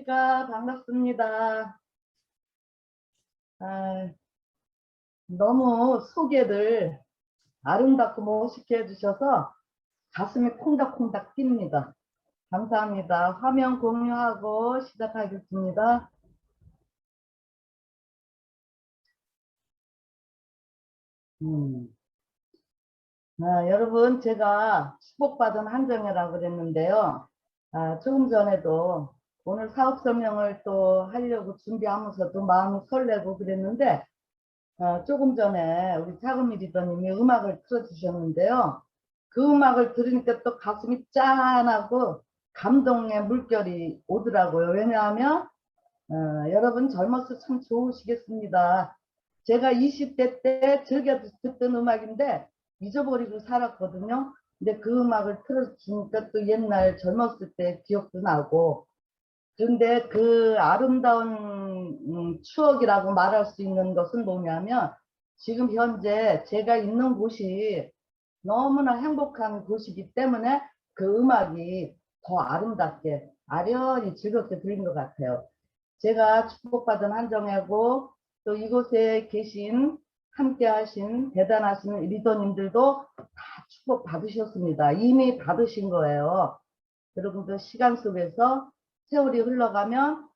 안녕하십니까. 반갑습니다. 아, 너무 소개를 아름답고 멋있게 해주셔서 가슴이 콩닥콩닥 뜁니다. 감사합니다. 화면 공유하고 시작하겠습니다. 여러분, 제가 축복받은 한정이라고 그랬는데요. 조금 전에도 오늘 사업 설명을 또 하려고 준비하면서도 마음이 설레고 그랬는데, 조금 전에 우리 차금미 리더님이 음악을 틀어주셨는데요. 그 음악을 들으니까 또 가슴이 짠하고 감동의 물결이 오더라고요. 왜냐하면 여러분 젊어서 참 좋으시겠습니다. 제가 20대 때 즐겨 듣던 음악인데 잊어버리고 살았거든요. 근데 그 음악을 틀어주니까 또 옛날 젊었을 때 기억도 나고, 그런데 그 아름다운 추억이라고 말할 수 있는 것은 뭐냐면, 지금 현재 제가 있는 곳이 너무나 행복한 곳이기 때문에 그 음악이 더 아름답게 아련히 즐겁게 들린 것 같아요. 제가 축복받은 한정혜고, 또 이곳에 계신 함께 하신 대단하신 리더님들도 다 축복 받으셨습니다. 이미 받으신 거예요. 여러분들 시간 속에서 세월이 흘러가면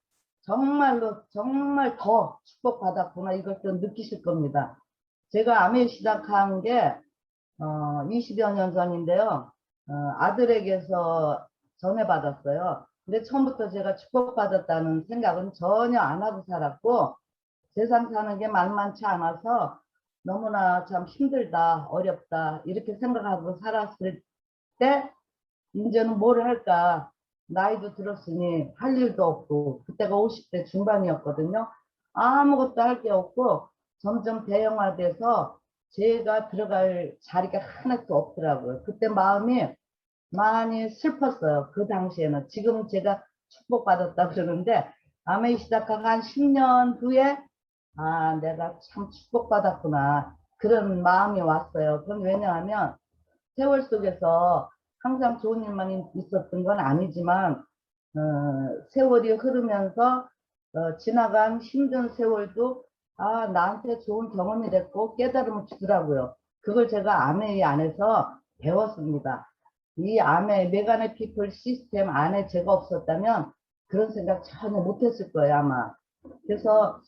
정말로 정말 더 축복받았구나, 이걸 또 느끼실 겁니다. 제가 암에 시작한 게 20여 년 전인데요. 아들에게서 전해받았어요. 근데 처음부터 제가 축복받았다는 생각은 전혀 안 하고 살았고, 세상 사는 게 만만치 않아서 너무나 참 힘들다, 어렵다 이렇게 생각하고 살았을 때, 이제는 뭘 할까, 나이도 들었으니 할 일도 없고, 그때가 50대 중반이었거든요. 아무것도 할 게 없고 점점 대형화돼서 제가 들어갈 자리가 하나도 없더라고요. 그때 마음이 많이 슬펐어요. 그 당시에는. 지금 제가 축복받았다 그러는데, 아메이 시작하고 한 10년 후에 내가 참 축복받았구나, 그런 마음이 왔어요. 그건 왜냐하면 세월 속에서 항상 좋은 일만 있었던 건 아니지만, 세월이 흐르면서 지나간 힘든 세월도 나한테 좋은 경험이 됐고 깨달음을 주더라고요. 그걸 제가 아메이 안에서 배웠습니다. 이 아메 메가네 피플 시스템 안에 제가 없었다면 그런 생각 전혀 못했을 거예요, 아마. 그래서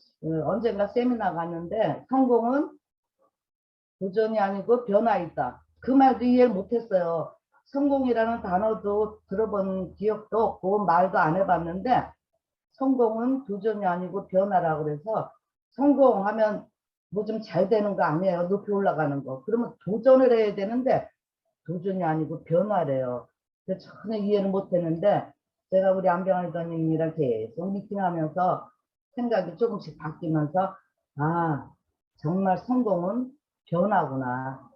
언젠가 세미나 갔는데, 성공은 도전이 아니고 변화이다, 그 말도 이해를 못했어요. 성공이라는 단어도 들어본 기억도 없고 말도 안 해봤는데, 성공은 도전이 아니고 변화라고 그래서, 성공하면 뭐 좀 잘 되는 거 아니에요, 높이 올라가는 거. 그러면 도전을 해야 되는데 도전이 아니고 변화래요. 그래서 전혀 이해를 못했는데, 제가 우리 안병환님이랑 계속 미팅하면서 생각이 조금씩 바뀌면서, 정말 성공은 변화구나.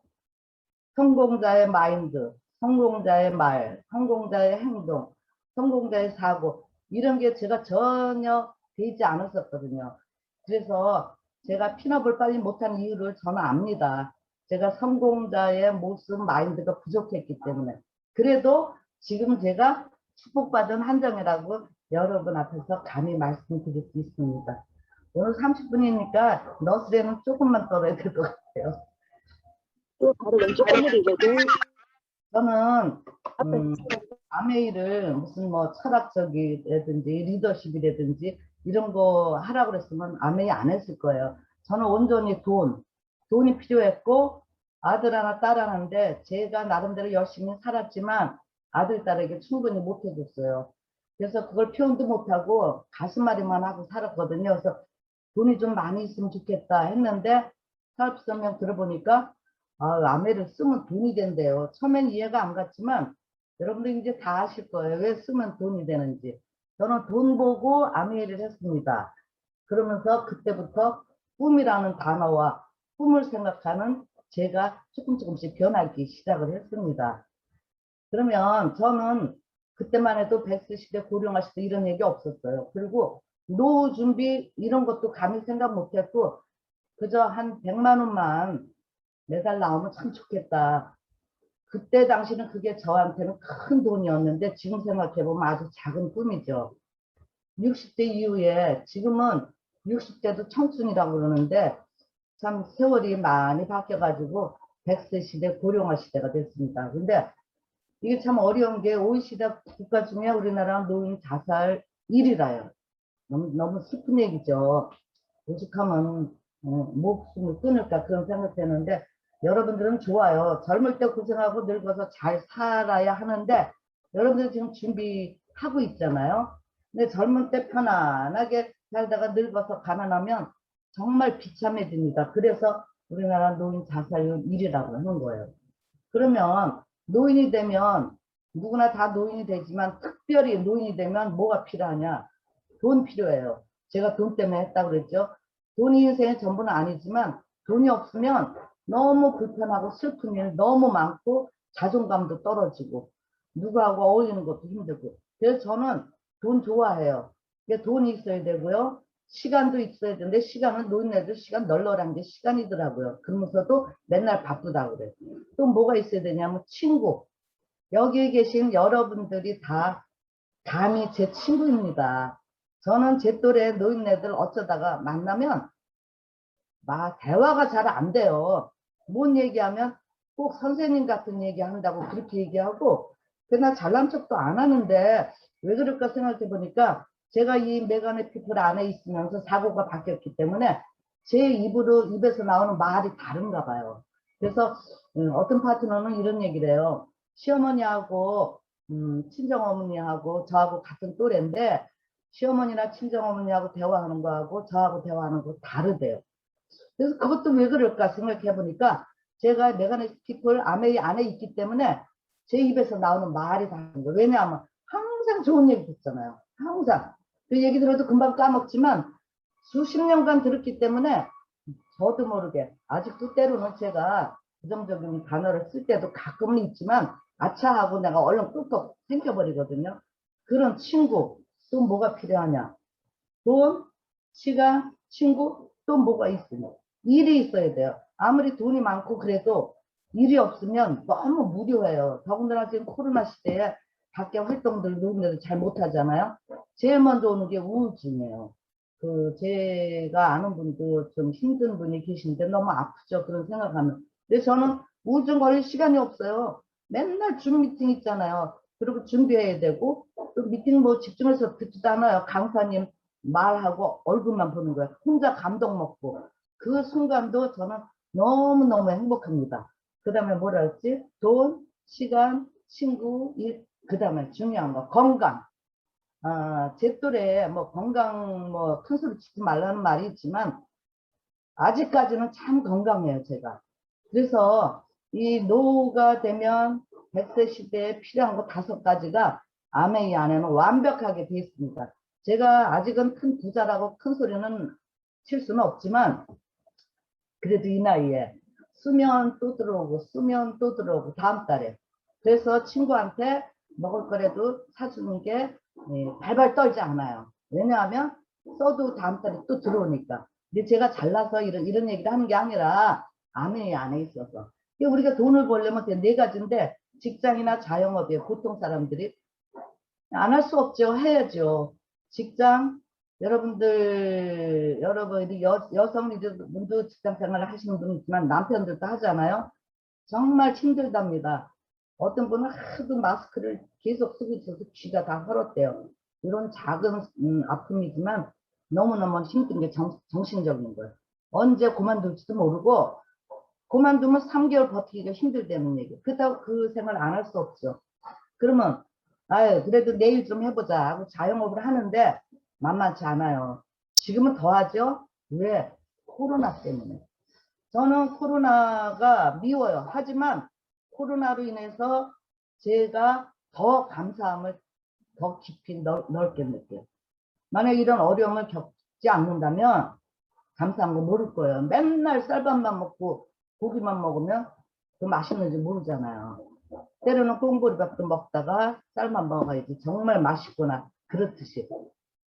성공자의 마인드, 성공자의 말, 성공자의 행동, 성공자의 사고, 이런 게 제가 전혀 되지 않았었거든요. 그래서 제가 핀업을 빨리 못한 이유를 저는 압니다. 제가 성공자의 모습, 마인드가 부족했기 때문에. 그래도 지금 제가 축복받은 한정이라고 여러분 앞에서 감히 말씀드릴 수 있습니다. 오늘 30분이니까 너스레는 조금만 떨어야 될 것 같아요. 또 바로 왼쪽 하늘이거든. 저는 앞에 아메이를 무슨 뭐 철학적이라든지 리더십이라든지 이런 거 하라고 그랬으면 아메이 안 했을 거예요. 저는 온전히 돈이 필요했고, 아들 하나 딸 하나인데 제가 나름대로 열심히 살았지만 아들 딸에게 충분히 못 해줬어요. 그래서 그걸 표현도 못하고 가슴앓이만 하고 살았거든요. 그래서 돈이 좀 많이 있으면 좋겠다 했는데, 사업 설명 들어보니까 아메를 쓰면 돈이 된대요. 처음엔 이해가 안 갔지만 여러분들 이제 다 아실 거예요, 왜 쓰면 돈이 되는지. 저는 돈 보고 아메이를 했습니다. 그러면서 그때부터 꿈이라는 단어와 꿈을 생각하는 제가 조금씩 변하기 시작을 했습니다. 그러면 저는 그때만 해도 백세 시대 고령화 시대 이런 얘기 없었어요. 그리고 노후 준비 이런 것도 감히 생각 못했고, 그저 한 100만 원만 매달 나오면 참 좋겠다. 그때 당시는 그게 저한테는 큰 돈이었는데 지금 생각해보면 아주 작은 꿈이죠. 60대 이후에 지금은 60대도 청춘이라고 그러는데 참 세월이 많이 바뀌어가지고 100세 시대 고령화 시대가 됐습니다. 근데 이게 참 어려운 게 OECD 국가 중에 우리나라 노인 자살 1위라요. 너무 슬픈 얘기죠. 오죽하면 목숨을 끊을까 그런 생각되는데 여러분들은 좋아요. 젊을 때 고생하고 늙어서 잘 살아야 하는데 여러분들 지금 준비하고 있잖아요. 근데 젊은 때 편안하게 살다가 늙어서 가난하면 정말 비참해집니다. 그래서 우리나라 노인 자살률 1위라고 하는 거예요. 그러면 노인이 되면 누구나 다 노인이 되지만 특별히 노인이 되면 뭐가 필요하냐? 돈 필요해요. 제가 돈 때문에 했다고 그랬죠. 돈이 인생의 전부는 아니지만 돈이 없으면 너무 불편하고 슬픈 일 너무 많고 자존감도 떨어지고 누구하고 어울리는 것도 힘들고. 그래서 저는 돈 좋아해요. 돈이 있어야 되고요. 시간도 있어야 되는데 시간은 노인네들 시간 널널한 게 시간이더라고요. 그러면서도 맨날 바쁘다고 그래요. 또 뭐가 있어야 되냐면 친구. 여기에 계신 여러분들이 다 감히 제 친구입니다. 저는 제 또래 노인네들 어쩌다가 만나면 대화가 잘 안 돼요. 뭔 얘기하면 꼭 선생님 같은 얘기 한다고 그렇게 얘기하고 그날 잘난 척도 안 하는데 왜 그럴까 생각해 보니까 제가 이 메가네 피플 안에 있으면서 사고가 바뀌었기 때문에 제 입에서 나오는 말이 다른가 봐요. 그래서 어떤 파트너는 이런 얘기를 해요. 시어머니하고 친정어머니하고 저하고 같은 또래인데 시어머니나 친정어머니하고 대화하는 거하고 저하고 대화하는 거 다르대요. 그래서 그것도 왜 그럴까 생각해 보니까 제가 메가네 피플 안에 있기 때문에 제 입에서 나오는 말이 다른 거예요. 왜냐하면 항상 좋은 얘기 듣잖아요. 항상. 그 얘기 들어도 금방 까먹지만 수십 년간 들었기 때문에 저도 모르게 아직도 때로는 제가 부정적인 단어를 쓸 때도 가끔은 있지만 아차 하고 내가 얼른 꿀꺽 생겨버리거든요. 그런 친구 또 뭐가 필요하냐? 돈, 시간, 친구 또 뭐가 있으냐? 일이 있어야 돼요. 아무리 돈이 많고 그래도 일이 없으면 너무 무료해요. 더군다나 지금 코로나 시대에 밖에 활동들 누군가도 잘 못하잖아요. 제일 먼저 오는 게 우울증이에요. 제가 아는 분도 좀 힘든 분이 계신데 너무 아프죠. 그런 생각하면. 근데 저는 우울증 걸릴 시간이 없어요. 맨날 줌 미팅 있잖아요. 그리고 준비해야 되고, 또 미팅 뭐 집중해서 듣지도 않아요. 강사님 말하고 얼굴만 보는 거예요. 혼자 감동 먹고. 그 순간도 저는 너무너무 행복합니다. 그 다음에 뭐라 했지? 돈, 시간, 친구, 일, 그 다음에 중요한 거, 건강. 제 또래 뭐 건강 뭐 큰 소리 치지 말라는 말이 있지만 아직까지는 참 건강해요 제가. 그래서 이 노후가 되면 100세 시대에 필요한 거 5가지가 아메이 안에는 완벽하게 되어 있습니다. 제가 아직은 큰 부자라고 큰 소리는 칠 수는 없지만 그래도 이 나이에 쓰면 또 들어오고 쓰면 또 들어오고 다음 달에 그래서 친구한테 먹을 거라도 사주는 게 발발 떨지 않아요. 왜냐하면 써도 다음 달에 또 들어오니까. 근데 제가 잘나서 이런 얘기를 하는 게 아니라 아메이 안에 있어서 우리가 돈을 벌려면 4가지인데 직장이나 자영업이에요. 보통 사람들이 안 할 수 없죠. 해야죠. 직장 여러분이 여성분도 직장 생활을 하시는 분 있지만 남편들도 하잖아요. 정말 힘들답니다. 어떤 분은 하도 마스크를 계속 쓰고 있어서 귀가 다 헐었대요. 이런 작은 아픔이지만 너무너무 힘든 게 정신적인 거예요. 언제 그만둘지도 모르고 그만두면 3개월 버티기가 힘들다는 얘기. 그렇다고 그 생활 안 할 수 없죠. 그러면 아유 그래도 내일 좀 해보자 하고 자영업을 하는데 만만치 않아요. 지금은 더하죠. 왜? 코로나 때문에. 저는 코로나가 미워요. 하지만 코로나로 인해서 제가 더 감사함을 더 깊이 넓게 느껴요. 만약 이런 어려움을 겪지 않는다면 감사한 거 모를 거예요. 맨날 쌀밥만 먹고 고기만 먹으면 그 맛있는지 모르잖아요. 때로는 꽁보리밥도 먹다가 쌀만 먹어야지 정말 맛있구나 그렇듯이.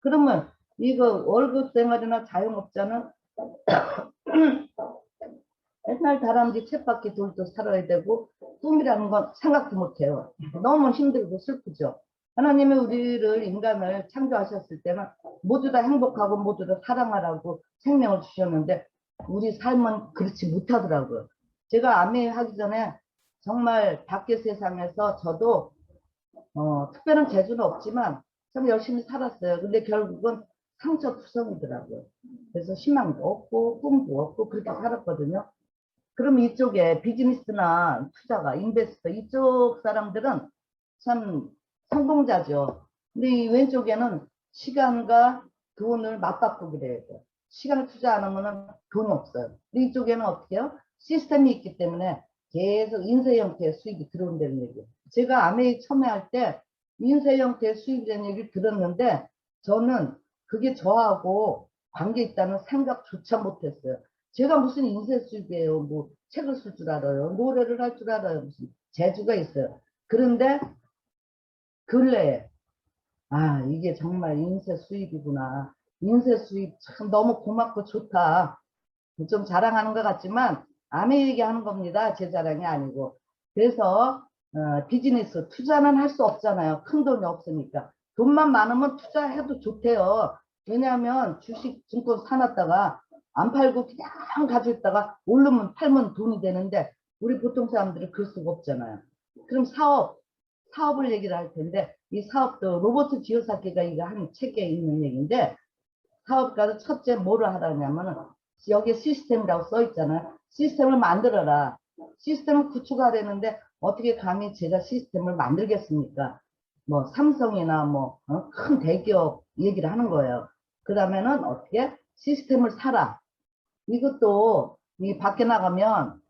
그러면 이거 월급 생활이나 자영업자는 맨날 다람쥐 쳇바퀴 돌도 살아야 되고 꿈이라는 건 생각도 못해요. 너무 힘들고 슬프죠. 하나님이 우리를 인간을 창조하셨을 때는 모두 다 행복하고 모두 다 사랑하라고 생명을 주셨는데 우리 삶은 그렇지 못하더라고요. 제가 아메 하기 전에 정말 밖의 세상에서 저도 특별한 재주는 없지만 참 열심히 살았어요. 근데 결국은 상처투성이더라고요. 그래서 희망도 없고 꿈도 없고 그렇게 살았거든요. 그럼 이쪽에 비즈니스나 투자가, 인베스터 이쪽 사람들은 참 성공자죠. 근데 이 왼쪽에는 시간과 돈을 맞바꾸게 돼야 돼요. 시간을 투자 안 하면 돈이 없어요. 근데 이쪽에는 어떻게 해요? 시스템이 있기 때문에 계속 인쇄 형태의 수익이 들어온다는 얘기예요. 제가 아메이 처음에 할 때 인쇄 형태의 수익이라는 얘기를 들었는데 저는 그게 저하고 관계 있다는 생각조차 못했어요. 제가 무슨 인쇄 수익이에요. 뭐 책을 쓸 줄 알아요. 노래를 할 줄 알아요. 무슨 재주가 있어요. 그런데 근래에 이게 정말 인쇄 수입이구나. 인쇄 수입 참 너무 고맙고 좋다. 좀 자랑하는 것 같지만 아내 얘기하는 겁니다. 제 자랑이 아니고. 그래서 비즈니스 투자는 할 수 없잖아요. 큰 돈이 없으니까. 돈만 많으면 투자해도 좋대요. 왜냐하면 주식 증권 사놨다가 안 팔고 그냥 가지고 있다가 오르면 팔면 돈이 되는데 우리 보통 사람들은 그럴 수가 없잖아요. 그럼 사업을 얘기를 할 텐데 이 사업도 로버트 기요사키가 이거 한 책에 있는 얘기인데 사업가도 첫째 뭐를 하라냐면은 여기에 시스템이라고 써 있잖아요. 시스템을 만들어라. 시스템을 구축하려는데 어떻게 감히 제가 시스템을 만들겠습니까? 뭐 삼성이나 뭐 큰 대기업 얘기를 하는 거예요. 그 다음에는 어떻게 시스템을 사라. 이것도 이 밖에 나가면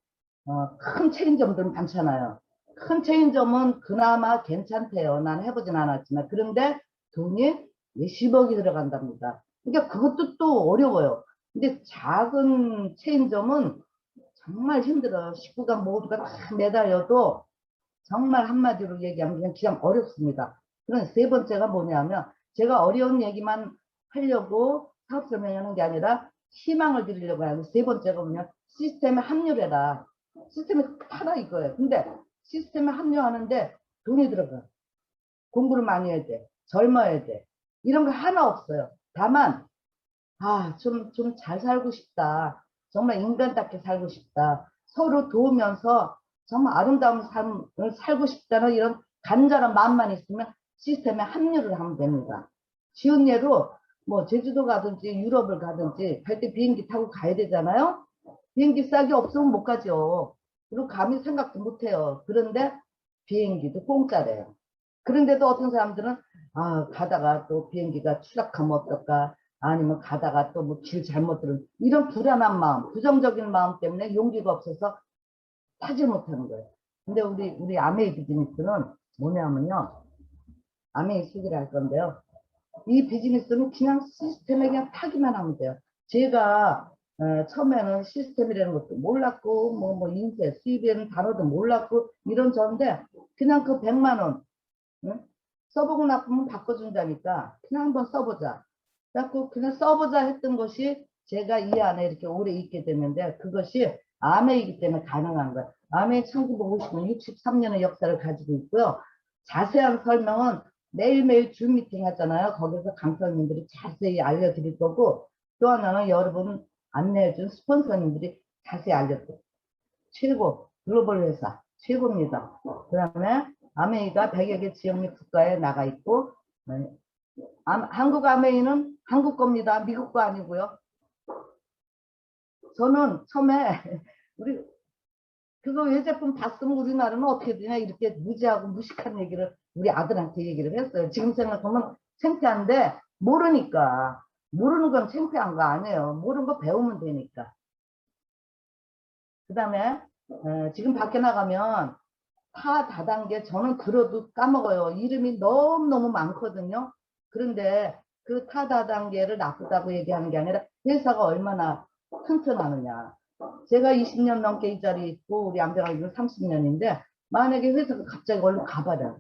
큰 체인점들은 많잖아요. 큰 체인점은 그나마 괜찮대요. 난 해보진 않았지만. 그런데 돈이 몇십억이 들어간답니다. 그러니까 그것도 또 어려워요. 근데 작은 체인점은 정말 힘들어요. 식구가 모두가 다 매달려도 정말 한마디로 얘기하면 그냥 어렵습니다. 그런 세 번째가 뭐냐면 제가 어려운 얘기만 하려고 사업 설명하는 게 아니라 희망을 드리려고 하는 세 번째가 뭐냐 시스템에 합류해라. 시스템에 타라 이거예요. 근데 시스템에 합류하는데 돈이 들어가. 공부를 많이 해야 돼. 젊어야 돼. 이런 거 하나 없어요. 다만 좀 잘 살고 싶다. 정말 인간답게 살고 싶다. 서로 도우면서 정말 아름다운 삶을 살고 싶다는 이런 간절한 마음만 있으면 시스템에 합류를 하면 됩니다. 쉬운 예로 뭐 제주도 가든지 유럽을 가든지 갈 때 비행기 타고 가야 되잖아요. 비행기 싸게 없으면 못 가죠. 그리고 감히 생각도 못 해요. 그런데 비행기도 공짜래요. 그런데도 어떤 사람들은 가다가 또 비행기가 추락하면 어떨까 아니면 가다가 또 뭐 길 잘못 들은 이런 불안한 마음 부정적인 마음 때문에 용기가 없어서 타지 못하는 거예요. 근데 우리 아메이 비즈니스는 뭐냐면요 아메이 수기를 할 건데요 이 비즈니스는 그냥 시스템에 그냥 타기만 하면 돼요. 제가 처음에는 시스템이라는 것도 몰랐고 뭐 인쇄 수입이라는 단어도 몰랐고 이런 저인데 그냥 그 100만 원 응? 써보고 나쁘면 바꿔준다니까 그냥 한번 써보자. 그래갖고 그냥 써보자 했던 것이 제가 이 안에 이렇게 오래 있게 됐는데 그것이 아메이기 때문에 가능한 거예요. 아메이 1950년 63년의 역사를 가지고 있고요. 자세한 설명은 매일매일 줌 미팅 하잖아요. 거기서 강사님들이 자세히 알려드릴 거고 또 하나는 여러분 안내해준 스폰서님들이 자세히 알려드려요. 최고 글로벌 회사 최고입니다. 그 다음에 아메이가 100여 개 지역 및 국가에 나가 있고 한국 아메이는 한국 겁니다. 미국 거 아니고요. 저는 처음에 우리 그거 외제품 다 쓰면 우리나라는 어떻게 되냐 이렇게 무지하고 무식한 얘기를 우리 아들한테 얘기를 했어요. 지금 생각하면 창피한데 모르니까 모르는 건 창피한 거 아니에요. 모르는 거 배우면 되니까. 그 다음에 지금 밖에 나가면 타 다단계 저는 들어도 까먹어요. 이름이 너무너무 많거든요. 그런데 그 타 다단계를 나쁘다고 얘기하는 게 아니라 회사가 얼마나 튼튼하느냐. 제가 20년 넘게 이 자리에 있고 우리 안병학은 30년인데 만약에 회사가 갑자기 얼른 가버려.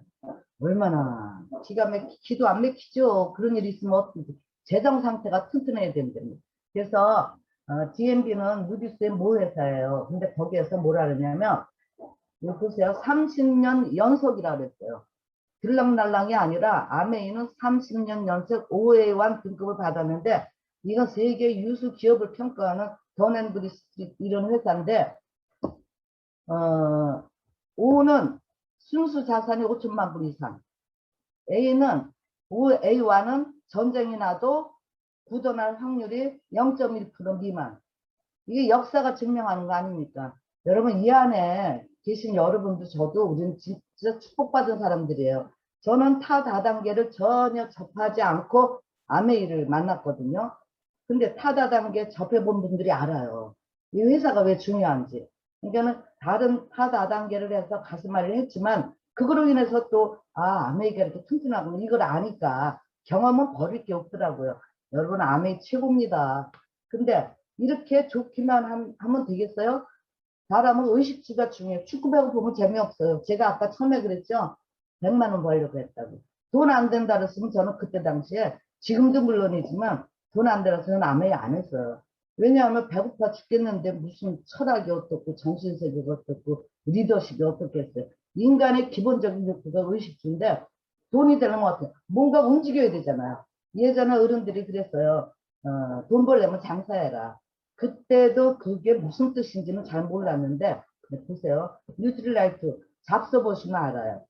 얼마나 기가 막히기도 안 막히죠. 그런 일이 있으면 어떻게 재정 상태가 튼튼해야 된답니다. 그래서 DNB는 무디스의 모 회사예요. 근데 거기에서 뭐라 그러냐면 보세요. 30년 연속이라 그랬어요. 들락날락이 아니라 아메이는 30년 연속 OA1 등급을 받았는데 이건 세계 유수 기업을 평가하는 던앤브리스트리트 이런 회사인데 O는 순수 자산이 5천만 불 이상, A1은 전쟁이 나도 구조날 확률이 0.1% 미만. 이게 역사가 증명하는 거 아닙니까? 여러분 이 안에 계신 여러분도 저도 우리는 진짜 축복받은 사람들이에요. 저는 타 다단계를 전혀 접하지 않고 아메이를 만났거든요. 근데 타 다단계 접해본 분들이 알아요. 이 회사가 왜 중요한지. 그러니까는 다른 타 다단계를 해서 가슴앓이를 했지만 그거로 인해서 또 아메이가 이렇게 튼튼하고 이걸 아니까 경험은 버릴 게 없더라고요. 여러분 아메이 최고입니다. 근데 이렇게 좋기만 하면 되겠어요? 사람은 의식주가 중요해요. 축구 배구 보면 재미없어요. 제가 아까 처음에 그랬죠. 100만 원 벌려고 했다고. 돈 안 된다 그랬으면 저는 그때 당시에 지금도 물론이지만 돈 안 들어서는 아메이 안 했어요. 왜냐하면 배고파 죽겠는데 무슨 철학이 어떻고 정신세계가 어떻고 리더십이 어떻겠어요. 인간의 기본적인 욕구가 의식주인데 돈이 되려면 어때요? 뭔가 움직여야 되잖아요. 예전에 어른들이 그랬어요. 돈 벌려면 장사해라. 그때도 그게 무슨 뜻인지는 잘 몰랐는데 보세요. 뉴트릴라이트 잡숴 보시면 알아요.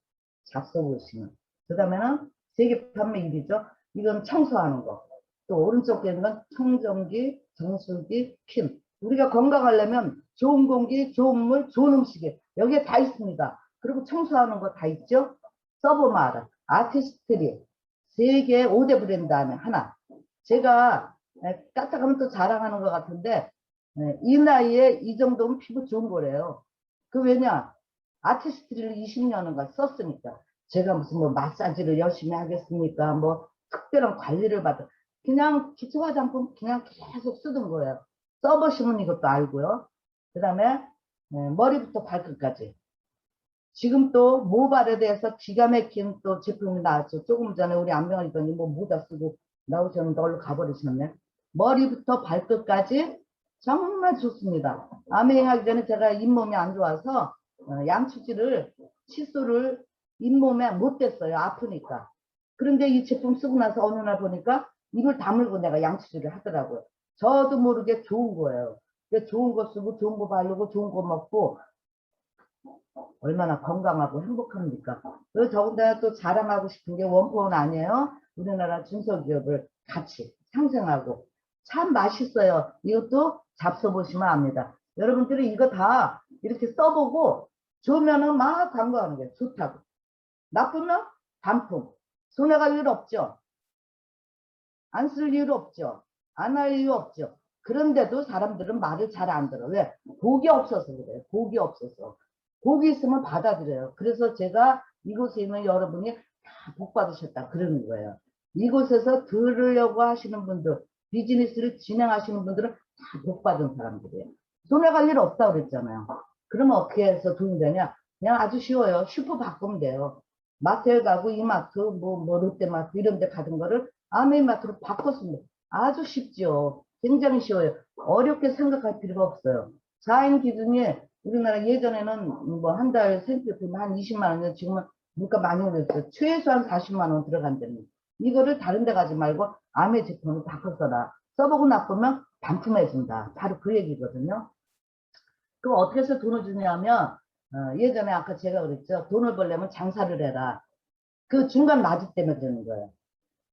잡숴 보시면. 그 다음에는 세계 판매 1위죠. 이건 청소하는 거. 또 오른쪽에 있는 건 청정기, 정수기, 핀. 우리가 건강하려면 좋은 공기, 좋은 물, 좋은 음식이 여기에 다 있습니다. 그리고 청소하는 거 다 있죠. 써보면 알아. 아티스트리 세계 5대 브랜드 안에 하나. 제가 까딱하면 또 자랑하는 것 같은데 이 나이에 이 정도면 피부 좋은 거래요. 그 왜냐? 아티스트리를 20년인가 썼으니까. 제가 무슨 뭐 마사지를 열심히 하겠습니까? 뭐 특별한 관리를 받아. 그냥 기초 화장품 그냥 계속 쓰던 거예요. 써보시면 이것도 알고요. 그 다음에 머리부터 발끝까지. 지금 또 모발에 대해서 기가 막힌 또 제품이 나왔죠. 조금 전에 우리 안병환이더니 뭐 모자 쓰고 나오셨는데 얼른 가버리셨네. 머리부터 발끝까지 정말 좋습니다. 아메이 하기 전에 제가 잇몸이 안 좋아서 양치질을 칫솔을 잇몸에 못 댔어요. 아프니까. 그런데 이 제품 쓰고 나서 어느 날 보니까 입을 다물고 내가 양치질을 하더라고요. 저도 모르게 좋은 거예요. 좋은 거 쓰고 좋은 거 바르고 좋은 거 먹고 얼마나 건강하고 행복합니까? 그리고 더군다나 또 자랑하고 싶은 게 원포원 아니에요? 우리나라 중소기업을 같이 상생하고 참 맛있어요. 이것도 잡숴보시면 압니다. 여러분들이 이거 다 이렇게 써보고 좋으면은 막 광고하는 게 좋다고. 나쁘면 반품. 손해 갈 일 없죠. 안 쓸 이유 없죠. 안 할 이유 없죠. 그런데도 사람들은 말을 잘 안 들어. 왜? 복이 없어서 그래요. 복이 없어서. 복이 있으면 받아들여요. 그래서 제가 이곳에 있는 여러분이 다 복 받으셨다 그러는 거예요. 이곳에서 들으려고 하시는 분들, 비즈니스를 진행하시는 분들은 다 복 받은 사람들이에요. 손해 갈 일 없다고 그랬잖아요. 그러면 어떻게 해서 도움이 되냐? 그냥 아주 쉬워요. 슈퍼 바꾸면 돼요. 마트에 가고 이마트, 뭐 롯데마트 이런 데 가던 거를 아메이마트로 바꿨습니다. 아주 쉽죠. 굉장히 쉬워요. 어렵게 생각할 필요가 없어요. 4인 기준이 우리나라 예전에는 뭐 한 달 생필품 한 20만 원, 지금은 물가 많이 오르겠어요. 최소한 40만 원 들어간다는. 이거를 다른 데 가지 말고 아메 제품을 바꿔 써라. 써보고 나쁘면 반품해준다. 바로 그 얘기거든요. 그럼 어떻게 해서 돈을 주냐면 예전에 아까 제가 그랬죠. 돈을 벌려면 장사를 해라. 그 중간 마진 때문에 그러는 거예요.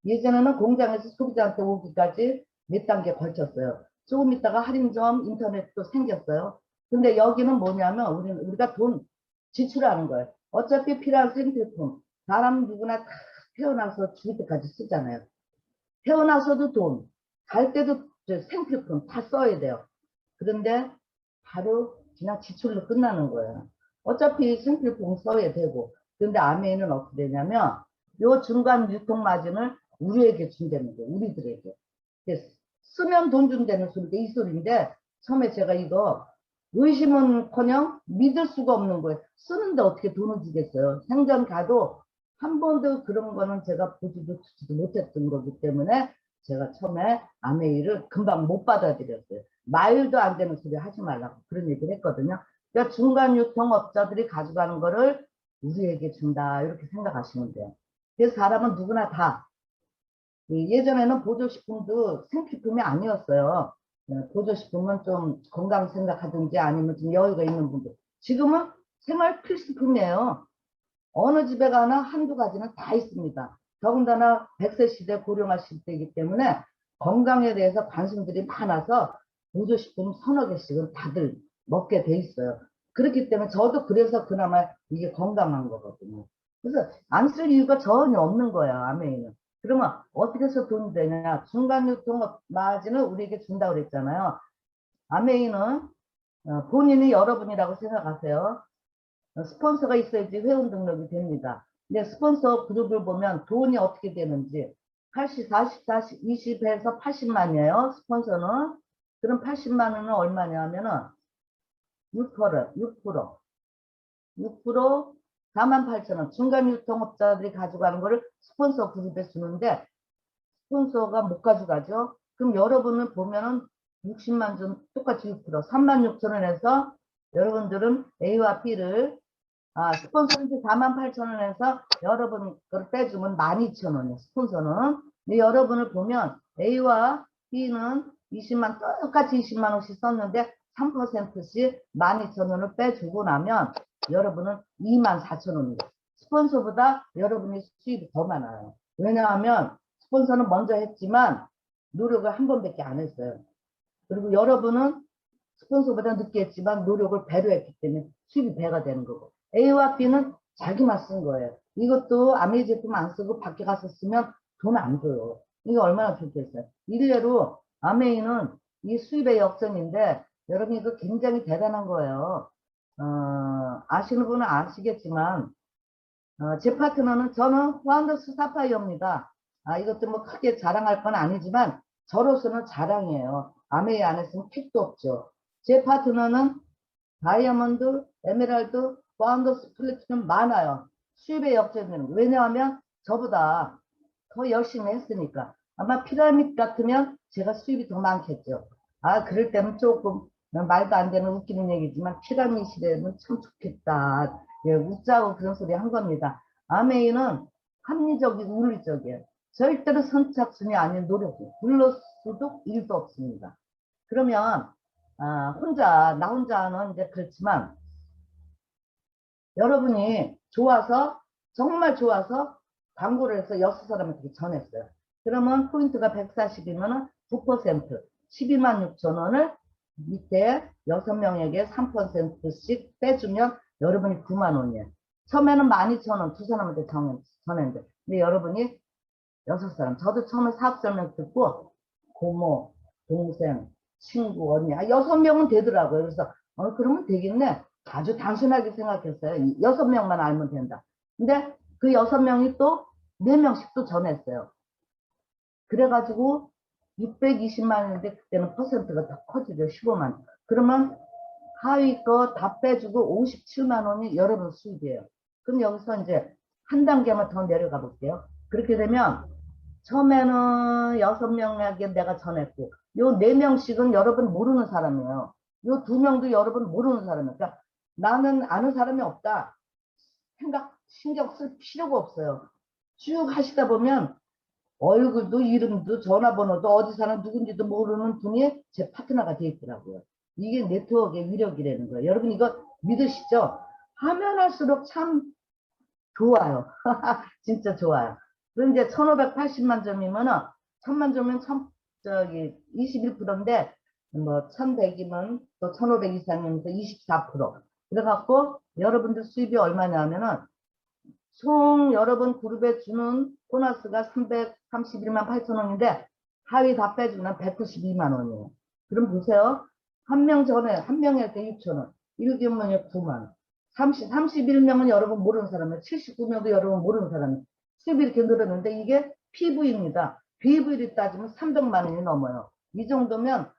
예전에는 공장에서 소비자한테 오기까지 몇 단계 걸쳤어요. 조금 있다가 할인점 인터넷도 생겼어요. 근데 여기는 뭐냐면 우리가 돈 지출하는 거예요. 어차피 필요한 생필품 사람 누구나 다 태어나서 죽을 때까지 쓰잖아요. 태어나서도 돈, 갈 때도 생필품 다 써야 돼요. 그런데 바로 그냥 지출로 끝나는 거예요. 어차피 생필품 써야 되고. 그런데 아메이는 어떻게 되냐면 요 중간 유통 마진을 우리에게 준다는 거예요. 우리들에게. 쓰면 돈 준다는 소리가 이 소리인데 처음에 제가 이거 의심은커녕 믿을 수가 없는 거예요. 쓰는데 어떻게 돈을 주겠어요. 생전 가도 한 번도 그런 거는 제가 보지도 듣지도 못했던 거기 때문에 제가 처음에 아메이를 금방 못 받아들였어요. 말도 안 되는 소리 하지 말라고 그런 얘기를 했거든요. 그러니까 중간 유통업자들이 가져가는 거를 우리에게 준다 이렇게 생각하시면 돼요. 그래서 사람은 누구나 다 예전에는 보조식품도 생필품이 아니었어요. 보조식품은 좀 건강 생각하든지 아니면 좀 여유가 있는 분들. 지금은 생활 필수품이에요. 어느 집에 가나 한두 가지는 다 있습니다. 더군다나 100세 시대 고령화실 때이기 때문에 건강에 대해서 관심들이 많아서 보조식품 서너 개씩은 다들 먹게 돼 있어요. 그렇기 때문에 저도 그래서 그나마 이게 건강한 거거든요. 그래서 안 쓸 이유가 전혀 없는 거예요, 아메이는. 그러면 어떻게 해서 돈이 되냐? 중간유통 마진을 우리에게 준다고 그랬잖아요. 아메이는 본인이 여러분이라고 생각하세요. 스폰서가 있어야지 회원 등록이 됩니다. 근데 스폰서 그룹을 보면 돈이 어떻게 되는지 80, 40, 40, 20에서 80만이에요. 스폰서는. 그럼 80만 원은 얼마냐 하면은 6%, 6%, 48,000원. 중간 유통업자들이 가져가는 거를 스폰서 그룹에 주는데 스폰서가 못 가져가죠. 그럼 여러분은 보면은 60만 점 똑같이 6%, 36,000원에서 여러분들은 A와 B를 스폰서는 48,000원에서 여러분 걸 빼주면 12,000원이에요. 스폰서는. 근데 여러분을 보면 A와 B는 20만 똑같이 20만 원씩 썼는데 3%씩 12,000원을 빼주고 나면 여러분은 24,000원이에요. 스폰서보다 여러분이 수입이 더 많아요. 왜냐하면 스폰서는 먼저 했지만 노력을 한 번밖에 안 했어요. 그리고 여러분은 스폰서보다 늦게 했지만 노력을 배로 했기 때문에 수입이 배가 되는 거고, A와 B는 자기만 쓴 거예요. 이것도 아메이 제품 안 쓰고 밖에 가서 쓰면 돈 안 줘요. 이게 얼마나 좋겠어요. 일례로 아메이는 이 수입의 역전인데 여러분 이거 굉장히 대단한 거예요. 아시는 분은 아시겠지만 제 파트너는 저는 파운더스 사파이어입니다. 이것도 뭐 크게 자랑할 건 아니지만 저로서는 자랑이에요. 아메이 안에서는 픽도 없죠. 제 파트너는 다이아몬드, 에메랄드, 파운더스 플래티넘 많아요. 수입의 역전은. 왜냐하면 저보다 더 열심히 했으니까. 아마 피라미드 같으면 제가 수입이 더 많겠죠. 그럴 때는 조금 말도 안 되는 웃기는 얘기지만 피라미드시대는 참 좋겠다. 예, 웃자고 그런 소리 한 겁니다. 아메이는 합리적이고 윤리적이에요. 절대로 선착순이 아닌 노력이 불러서도 일도 없습니다. 그러면 나 혼자는 이제 그렇지만 여러분이 좋아서 정말 좋아서 광고를 해서 6사람한테 전했어요. 그러면 포인트가 140이면 9% 12만 6천 원을 밑에 6명에게 3%씩 빼주면 여러분이 9만 원이에요. 처음에는 12,000원 두 사람한테 전했는데 근데 여러분이 6사람 저도 처음에 사업 설명 듣고 고모, 동생, 친구, 언니 6명은 되더라고요. 그래서 그러면 되겠네. 아주 단순하게 생각했어요. 6명만 알면 된다. 근데 그 6명이 또 4명씩 또 전했어요. 그래가지고 620만 원인데 그때는 퍼센트가 더 커지죠. 15만. 그러면 하위 거 다 빼주고 57만 원이 여러분 수입이에요. 그럼 여기서 이제 한 단계만 더 내려가 볼게요. 그렇게 되면 처음에는 6명에게 내가 전했고 요 4명씩은 여러분 모르는 사람이에요. 요 2명도 여러분 모르는 사람이에요. 그러니까 나는 아는 사람이 없다. 신경 쓸 필요가 없어요. 쭉 하시다 보면 얼굴도 이름도 전화번호도 어디 사는 누군지도 모르는 분이 제 파트너가 돼 있더라고요. 이게 네트워크의 위력이라는 거예요. 여러분 이거 믿으시죠? 하면 할수록 참 좋아요. 진짜 좋아요. 그럼 이제 1580만 점이면은 1000만 점이면 21%인데 뭐 1100이면 또 1500 이상이면서 24%. 그래갖고 여러분들 수입이 얼마냐면은 총 여러분 그룹에 주는 보너스가 331만 8천 원인데 하위 다 빼주면 192만 원이에요. 그럼 보세요. 한 명 전에 한 명한테 6천 원, 7명에 9만 원. 31명은 여러분 모르는 사람이에요. 79명도 여러분 모르는 사람이에요. 수입이 이렇게 늘었는데 이게 PV입니다. BV를 따지면 300만 원이 넘어요. 이 정도면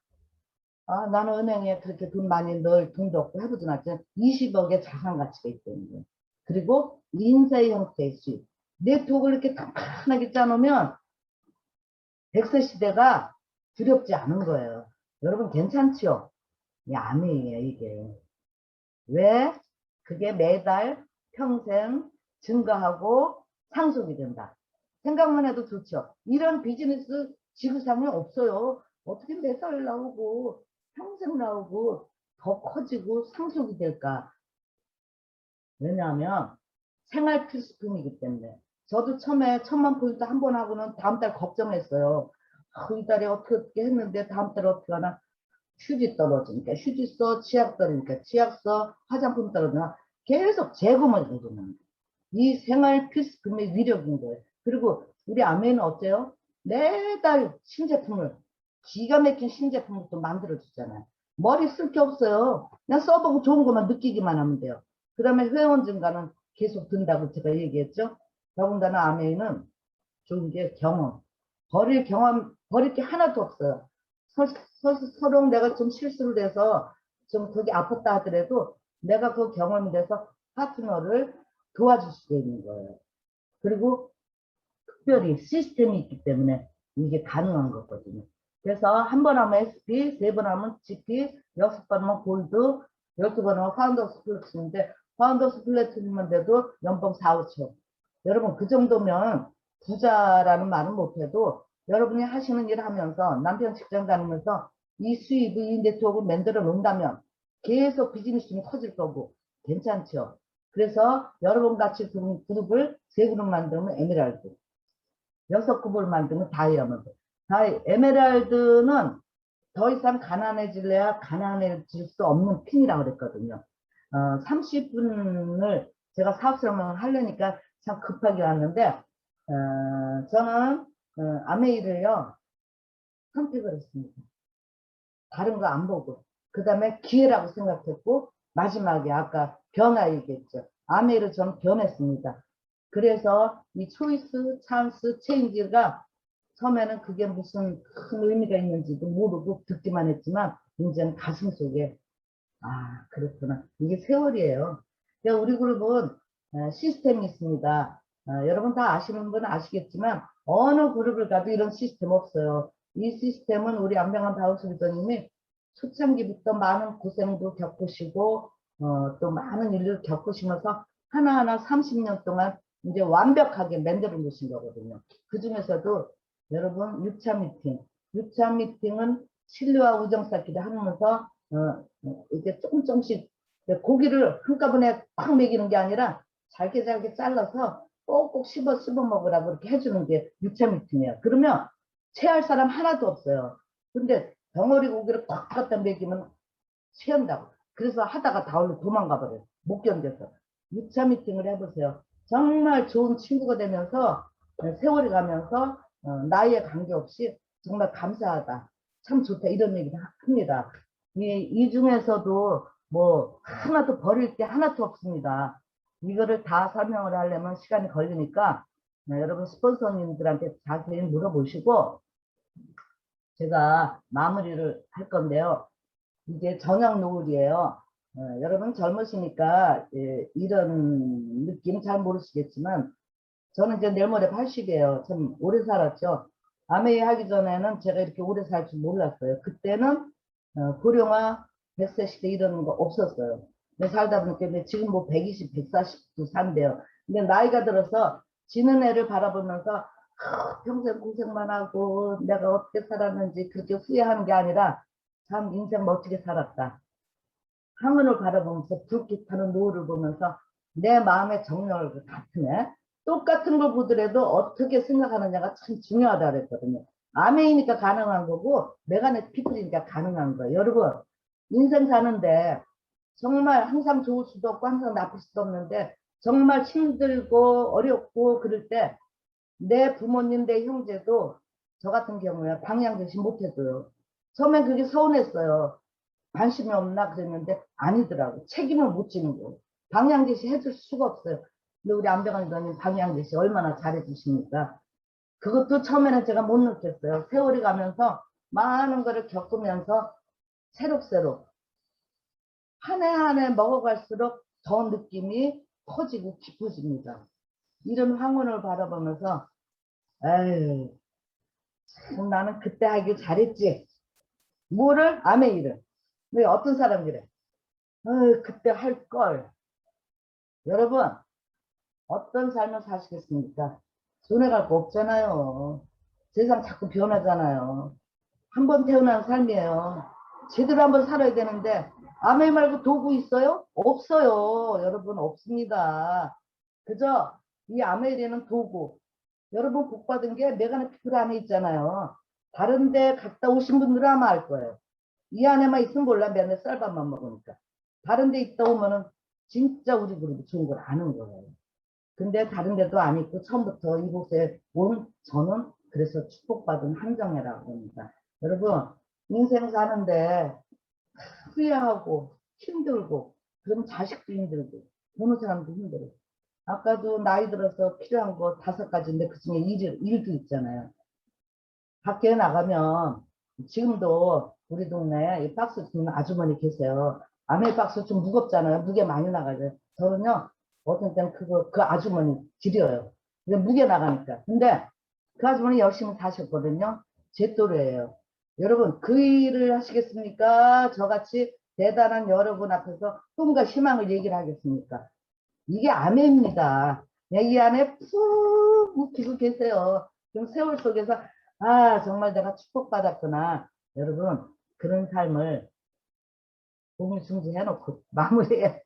나는 은행에 그렇게 돈 많이 넣을 돈도 없고 해보진 않지 20억의 자산 가치가 있다는 거예요. 그리고 인쇄 형태의 수입. 네트워크를 이렇게 단단하게 짜놓으면 100세 시대가 두렵지 않은 거예요. 여러분 괜찮죠? 이 암이에요 이게. 왜? 그게 매달 평생 증가하고 상속이 된다. 생각만 해도 좋죠. 이런 비즈니스 지구상에 없어요. 어떻게 매달 나오고 평생 나오고 더 커지고 상속이 될까? 왜냐하면 생활 필수품이기 때문에. 저도 처음에 1,000만 포인트 한 번 하고는 다음 달 걱정했어요. 이 달에 어떻게 했는데 다음 달에 어떻게 하나. 휴지 떨어지니까 휴지 써, 치약 떨어지니까 치약 써, 화장품 떨어지니까 계속 재고만 해주는 이 생활 필수품의 위력인 거예요. 그리고 우리 아메는 어때요? 매달 신제품을, 기가 막힌 신제품을 또 만들어주잖아요. 머리 쓸 게 없어요. 그냥 써보고 좋은 것만 느끼기만 하면 돼요. 그 다음에 회원 증가는 계속 든다고 제가 얘기했죠. 더군다나 아메이는 좋은 게 경험. 버릴 게 하나도 없어요. 서로 내가 좀 실수를 해서 좀 그게 아팠다 하더라도 내가 그 경험이 돼서 파트너를 도와줄 수 있는 거예요. 그리고 특별히 시스템이 있기 때문에 이게 가능한 거거든요. 그래서 한 번 하면 SP, 세 번 하면 GP, 6번 하면 골드, 12번 하면 파운더스 플래티넘인데 파운더스 플래티넘만 돼도 연봉 4, 5천. 여러분 그 정도면 부자라는 말은 못해도 여러분이 하시는 일 하면서 남편 직장 다니면서 이 수입을 이 네트워크를 만들어 놓는다면 계속 비즈니스는 커질 거고 괜찮죠. 그래서 여러분 같이 그룹을 세 그룹 만들면 에메랄드, 6그룹을 만들면 다이아몬드. 에메랄드는 더 이상 가난해질래야 가난해질 수 없는 핀이라고 그랬거든요. 30분을 제가 사업 설명을 하려니까 참 급하게 왔는데 저는 아메이를요 선택을 했습니다. 다른 거 안 보고 그 다음에 기회라고 생각했고 마지막에 아까 변화 얘기했죠. 아메이를 저는 변했습니다. 그래서 이 초이스, 찬스, 체인지가 처음에는 그게 무슨 큰 의미가 있는지도 모르고 듣기만 했지만 이제는 가슴 속에 아 그렇구나. 이게 세월이에요. 그러니까 우리 그룹은 시스템이 있습니다. 여러분 다 아시는 분은 아시겠지만 어느 그룹을 가도 이런 시스템 없어요. 이 시스템은 우리 안병환 바우스리더님이 초창기부터 많은 고생도 겪으시고 또 많은 일을 겪으시면서 하나하나 30년 동안 이제 완벽하게 만들어 놓으신 거거든요. 그 중에서도 여러분 6차 미팅, 6차 미팅은 신뢰와 우정 쌓기를 하면서 이렇게 조금씩 고기를 한꺼번에 팍 먹이는 게 아니라 잘게 잘게 잘라서 꼭꼭 씹어 먹으라고 이렇게 해주는 게 6차 미팅이에요. 그러면 체할 사람 하나도 없어요. 근데 덩어리 고기를 꽉 갖다 먹이면 체한다고. 그래서 하다가 다 얼른 도망가 버려요. 못 견뎌서. 6차 미팅을 해보세요. 정말 좋은 친구가 되면서 세월이 가면서 나이에 관계없이 정말 감사하다. 참 좋다. 이런 얘기를 합니다. 이 중에서도 뭐 하나도 버릴 게 하나도 없습니다. 이거를 다 설명을 하려면 시간이 걸리니까 여러분 스폰서님들한테 자세히 물어보시고 제가 마무리를 할 건데요. 이게 저녁 노을이에요. 여러분 젊으시니까 이런 느낌 잘 모르시겠지만 저는 이제 내일 모레 80이에요. 참 오래 살았죠. 아메이 하기 전에는 제가 이렇게 오래 살 줄 몰랐어요. 그때는 고령화 100세 시대 이런 거 없었어요. 근데 살다 보니까 지금 뭐 120, 140도 산대요. 근데 나이가 들어서 지는 애를 바라보면서 평생 고생만 하고 내가 어떻게 살았는지 그렇게 후회하는 게 아니라 참 인생 멋지게 살았다. 하늘을 바라보면서 붉게 타는 노을을 보면서 내 마음의 정열을 같으네. 똑같은 걸 보더라도 어떻게 생각하느냐가 참 중요하다 그랬거든요. 아메이니까 가능한 거고 메가넷 피플이니까 가능한 거예요. 여러분 인생 사는데 정말 항상 좋을 수도 없고 항상 나쁠 수도 없는데 정말 힘들고 어렵고 그럴 때 내 부모님 내 형제도 저 같은 경우에 방향 제시 못해줘요. 처음엔 그게 서운했어요. 관심이 없나 그랬는데 아니더라고. 책임을 못 지는 거예요. 방향 제시 해줄 수가 없어요. 근데 우리 안병환 의원님 방향 제시 얼마나 잘해 주십니까? 그것도 처음에는 제가 못 느꼈어요. 세월이 가면서 많은 거를 겪으면서 새록새록 한 해 한 해 먹어갈수록 더 느낌이 커지고 깊어집니다. 이런 황혼을 바라보면서 에휴 나는 그때 하길 잘했지. 뭐를? 아메이를. 왜 어떤 사람들이 그때 할 걸. 여러분, 어떤 삶을 사시겠습니까? 손해 갈 거 없잖아요. 세상 자꾸 변하잖아요. 한 번 태어난 삶이에요. 제대로 한번 살아야 되는데, 아메 말고 도구 있어요? 없어요. 여러분, 없습니다. 그저 이 아메리는 도구. 여러분 복 받은 게 메가네 피플 안에 있잖아요. 다른 데 갔다 오신 분들은 아마 알 거예요. 이 안에만 있으면 몰라. 맨날 쌀밥만 먹으니까. 다른 데 있다 오면은 진짜 우리 그룹이 좋은 걸 아는 거예요. 근데 다른 데도 안 있고 처음부터 이곳에 온 저는 그래서 축복받은 함정이라고 합니다. 여러분 인생 사는데 후회하고 힘들고 그럼 자식도 힘들고 보는 사람도 힘들어. 아까도 나이 들어서 필요한 거 5가지인데 그중에 일도 있잖아요. 밖에 나가면 지금도 우리 동네에 이 박스 주는 아주머니 계세요. 아메 박스 좀 무겁잖아요. 무게 많이 나가요. 저는요 어떤 때는 그 아주머니 드려요. 무게 나가니까. 근데 그 아주머니 열심히 사셨거든요. 제 또래예요. 여러분 그 일을 하시겠습니까? 저같이 대단한 여러분 앞에서 꿈과 희망을 얘기를 하겠습니까? 이게 아메입니다. 이 안에 푹 묵히고 계세요. 좀 세월 속에서 아 정말 내가 축복받았구나. 여러분 그런 삶을 공유승지해놓고 마무리해야지.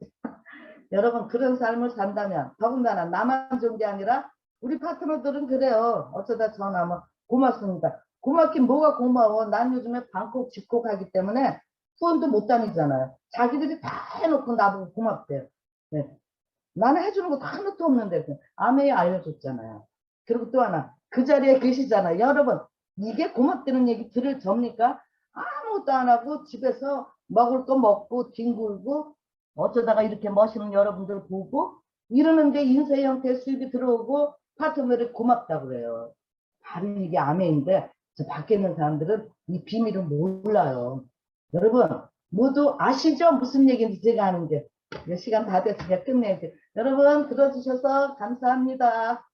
여러분 그런 삶을 산다면 더군다나 나만 좋은 게 아니라 우리 파트너들은 그래요. 어쩌다 전화하면 고맙습니다. 고맙긴 뭐가 고마워. 난 요즘에 방콕 집콕하기 때문에 후원도 못 다니잖아요. 자기들이 다 해놓고 나보고 고맙대요. 네. 나는 해주는 거 하나도 없는데 아메이 알려줬잖아요. 그리고 또 하나 그 자리에 계시잖아요. 여러분 이게 고맙다는 얘기 들을 접니까? 아무것도 안 하고 집에서 먹을 거 먹고 뒹굴고 어쩌다가 이렇게 멋있는 여러분들 보고 이러는데 인쇄 형태의 수입이 들어오고 파트너들이 고맙다고 그래요. 바로 이게 아메인데 저 밖에 있는 사람들은 이 비밀을 몰라요. 여러분 모두 아시죠? 무슨 얘기인지 제가 하는 게. 시간 다 됐으니까 끝내야지. 여러분 들어주셔서 감사합니다.